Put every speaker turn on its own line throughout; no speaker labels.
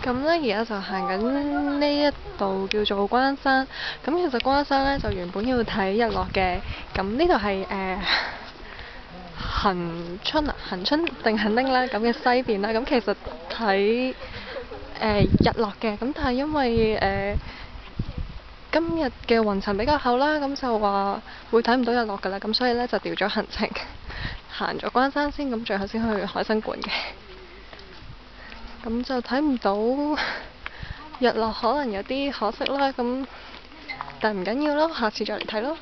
咁咧而家就行緊呢一度叫做關山。咁其實關山咧就原本要睇日落嘅。咁呢度係恒春定恒丁啦咁嘅西邊啦。咁其實睇日落嘅。咁但係因為今日嘅雲層比較厚啦，咁就話會睇唔到日落㗎啦。咁所以咧就調咗行程，行咗關山先，咁最後先去海生館嘅。咁就睇唔到日落，可能有啲可惜啦。咁但係唔緊要咯，下次再嚟睇咯。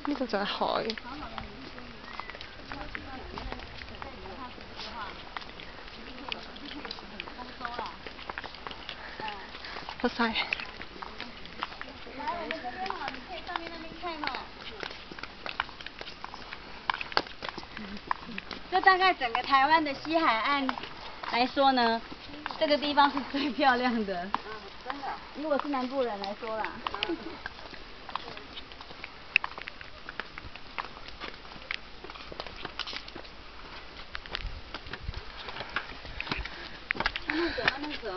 呢度就係海。好晒。
就大概整个台湾的西海岸来说呢，这个地方是最漂亮的。真的。以我是南部人来说啦。慢慢走，慢慢走。